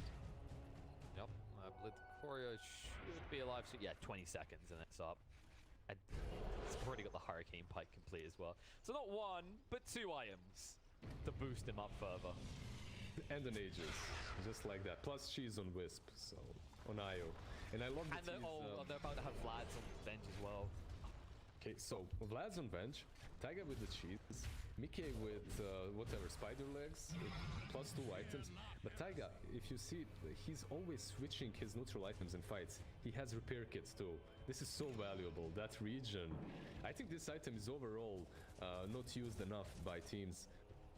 [SPEAKER 4] Yep, Courier should be alive soon. Yeah, 20 seconds and it's up. And it's already got the Hurricane Pike complete as well. So not one, but two items to boost him up further.
[SPEAKER 3] And an Aegis, just like that. Plus she's on Wisp, so on IO. And I love that
[SPEAKER 4] they're about to have Vlad's on bench as well.
[SPEAKER 3] Okay, so Vlad's on bench, Taiga with the cheese, Mickey with whatever, spider legs, plus 2 items. But Taiga, if you see, he's always switching his neutral items in fights. He has repair kits too. This is so valuable, that region. I think this item is overall not used enough by teams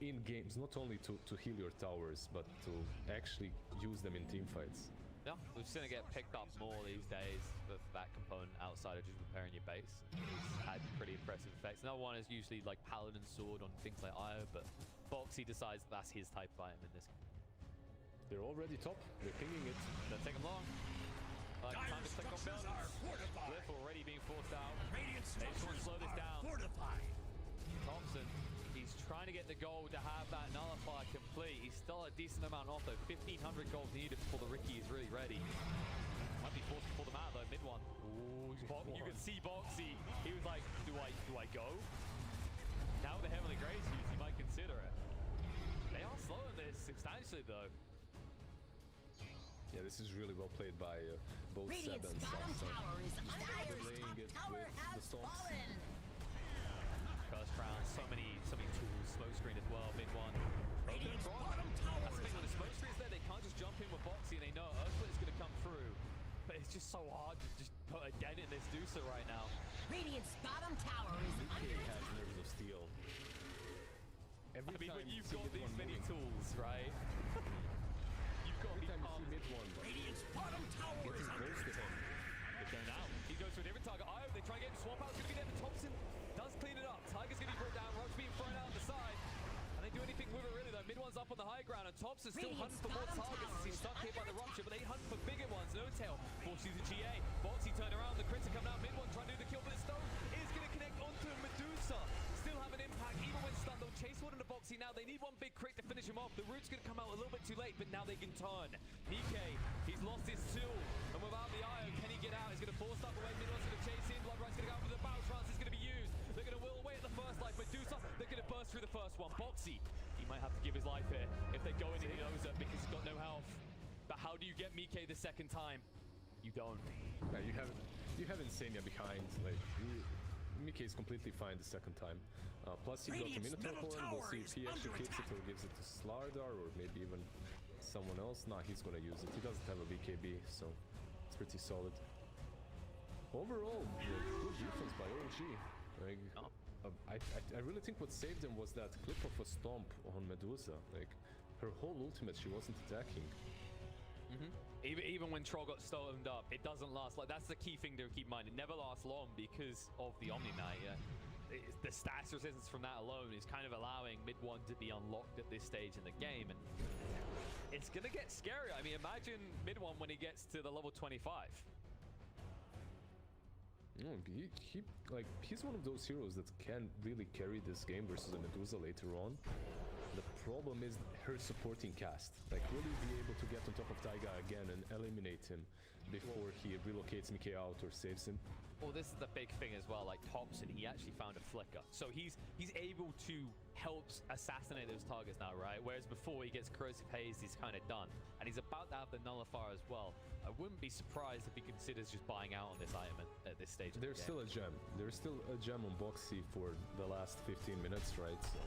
[SPEAKER 3] in games, not only to heal your towers, but to actually use them in team fights.
[SPEAKER 4] Yeah, we've seen it get picked up more these days with that component outside of just repairing your base. It's had pretty impressive effects. Another one is usually like Paladin Sword on things like Io, but Boxy decides that's his type of item in this.
[SPEAKER 3] They're already top. They're pinging it.
[SPEAKER 4] Don't take them long. Time to click on buildings. Glyph already being forced out. They just want to slow this down. Thompson, he's trying to get the gold to have that nullifier complete. He's still a decent amount off though. 1,500 gold needed before the Ricky is really ready. Might be forced to pull them out though, mid one. Ooh, you can see Boxy. He was like, do I go? Now with the Heavenly Grace use, he might consider it. They are slowing this substantially though.
[SPEAKER 3] Yeah, this is really well played by both Seb and Saxa. Delaying it with the stomps.
[SPEAKER 4] Curse Crown, so many tools, smoke screen as well, mid one. That's the thing, when the smoke screen's there, they can't just jump in with Boxy and they know Earthquake is going to come through. But it's just so hard to just put a dent in this Dusa right now.
[SPEAKER 6] Radiant's bottom tower is
[SPEAKER 3] Mickey has Nerves of Steel. Every
[SPEAKER 4] I mean, when
[SPEAKER 3] time you
[SPEAKER 4] you've
[SPEAKER 3] see
[SPEAKER 4] got
[SPEAKER 3] mid
[SPEAKER 4] these
[SPEAKER 3] one
[SPEAKER 4] many
[SPEAKER 3] moving.
[SPEAKER 4] tools, right? You've got to
[SPEAKER 3] Every
[SPEAKER 4] be
[SPEAKER 3] time you
[SPEAKER 4] calm.
[SPEAKER 3] see mid one
[SPEAKER 5] Radiant's bottom tower is
[SPEAKER 3] getting
[SPEAKER 5] under
[SPEAKER 3] close to him,
[SPEAKER 4] They're going out. He goes to a different target. Io, they try and get him. Swamp Out's going to be there, but Thompson does clean it up. Tiger's going to be brought down. Rogue's being thrown out the side. And they do anything with it, really, though. Mid one's up on the high ground, and Thompson's still hunting for more targets as he's stuck here by the rupture, but they hunt for bigger ones. No tail. Forces the GA. Boxy turn around. The crits are coming out. Mid one trying to do the kill, but the stone is going to connect onto Medusa. Still have an impact, even when stunned. They'll chase one into Boxy now. They need one big crit to finish him off. The root's going to come out a little bit too late, but now they can turn. Nikkei, he's lost his tool, and without the Io, can he get out? He's going to force stuff away. Mid one's going to chase in. Blood Right's going to go out for the battle trance. Is going to be used. They're going to will away at the first life. Medusa, they're going to burst through the first one. Boxy, he might have to give his life here if they go into Inoza because he's got no health. But how do you get Mikkei the second time? You don't.
[SPEAKER 3] yeah, you have Insania behind. Like Mickey is completely fine the second time. Plus he got the
[SPEAKER 5] Radiant's
[SPEAKER 3] Minotaur
[SPEAKER 5] middle
[SPEAKER 3] horn. We'll
[SPEAKER 5] tower
[SPEAKER 3] see
[SPEAKER 5] is
[SPEAKER 3] if he actually
[SPEAKER 5] under
[SPEAKER 3] keeps it or gives it to Slardar or maybe even someone else. Nah, he's gonna use it. He doesn't have a BKB, so it's pretty solid. Overall, good defense by OG. Like, I really think what saved him was that clip of a stomp on Medusa. Like, her whole ultimate, she wasn't attacking.
[SPEAKER 4] Even when Troll got stolen up, it doesn't last. Like, that's the key thing to keep in mind. It never lasts long because of the Omni Knight. The stats resistance from that alone is kind of allowing mid one to be unlocked at this stage in the game, and it's gonna get scary. I mean, imagine mid one when he gets to the level 25.
[SPEAKER 3] He's one of those heroes that can really carry this game versus a Medusa later on. The problem is her supporting cast. Like, will he be able to get on top of Taiga again and eliminate him before he relocates Mikkei out or saves him?
[SPEAKER 4] Well, this is the big thing as well. Like Thompson, he actually found a flicker, so he's able to help assassinate those targets now, right? Whereas before he gets corrosive haze, he's kind of done, and he's about to have the nullifier as well. I wouldn't be surprised if he considers just buying out on this item at this stage.
[SPEAKER 3] There's still a gem. There's still a gem on Boxy for the last 15 minutes, right? So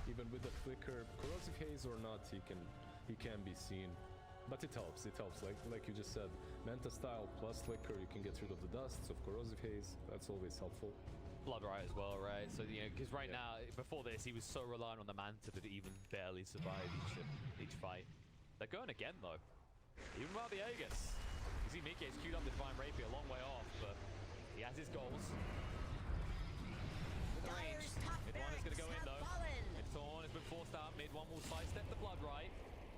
[SPEAKER 3] even with the flicker, corrosive haze or not, he can be seen. But it helps. Like you just said, Manta style plus flicker, you can get rid of the dusts of corrosive haze. That's always helpful.
[SPEAKER 4] Blood Riot as well, right? So, you know, because right now, before this, he was so reliant on the Manta that it even barely survived each fight. They're going again, though. Even without the Aegis. You see Mikkei's queued up the Divine Rapier a long way off, but he has his goals. The range. Mid one is going to go in, though. Thorn has been forced out. Mid one will sidestep the Blood Right.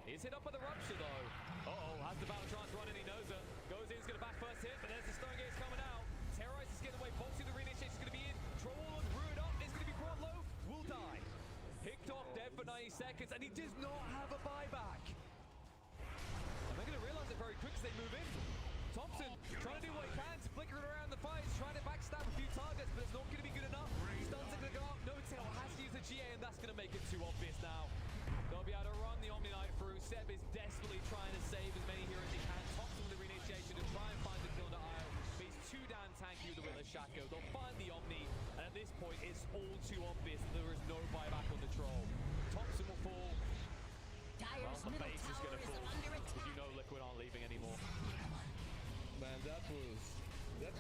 [SPEAKER 4] He's hit up with the Rupture, though. Uh-oh, has the Battle Trance running. He knows it. Goes in, he's going to back first hit, but there's the Stone Gates coming out. Terrorize is getting away. Boxy, the reinitiation is going to be in. Troll and Ruin up. Is going to be brought low. Will die. Picked off, dead for 90 seconds, and he does not have a buyback. And they're going to realize it very quick as they move in. Thompson trying to do what he can to flicker it around the fight. He's trying to backstab a few targets, but it's not going to be good enough. Stuns are going to go up. No tail has to use the GA, and that's going to make it too obvious now. They'll be able to run the Omni Knight through. Seb is desperately trying to save as many heroes as he can. Thompson with the reinitiation to try and find the kill to Io. But he's too damn tanky with the Wither Shaco. They'll find the Omni, and at this point, it's all too obvious that there is no buyback on the Troll. Thompson will fall.
[SPEAKER 6] Dire's
[SPEAKER 4] The
[SPEAKER 6] middle
[SPEAKER 4] base is
[SPEAKER 6] tower
[SPEAKER 4] going to
[SPEAKER 6] is
[SPEAKER 4] fall.
[SPEAKER 6] under
[SPEAKER 4] Because
[SPEAKER 6] attack.
[SPEAKER 4] you know Liquid aren't leaving anymore.
[SPEAKER 3] Man, that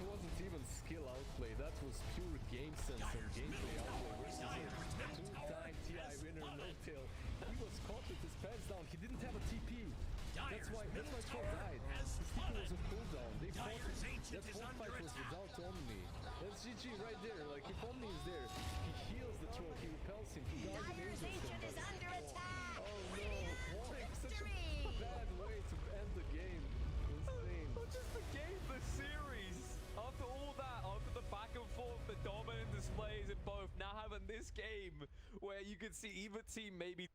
[SPEAKER 3] wasn't even skill outplay. That was pure game sense and gameplay outplay versus a two-time TI winner, No-Tail. He was caught with his pants down. He didn't have a TP. That's why Troll died. His TP was on cooldown. They fought it. That whole fight was without Omni. That's GG right there. Like, if Omni is there, he heals the Troll, he repels him, he guards and
[SPEAKER 6] Dire's
[SPEAKER 3] angels him.
[SPEAKER 6] agent is under attack.
[SPEAKER 3] Oh no,
[SPEAKER 6] Radiant
[SPEAKER 3] Warwick, such a
[SPEAKER 6] victory.
[SPEAKER 3] bad way to end the game. Insane.
[SPEAKER 4] Not just the game, the series. After all that, after the back and forth, the dominant displays in both, now having this game where you can see either team maybe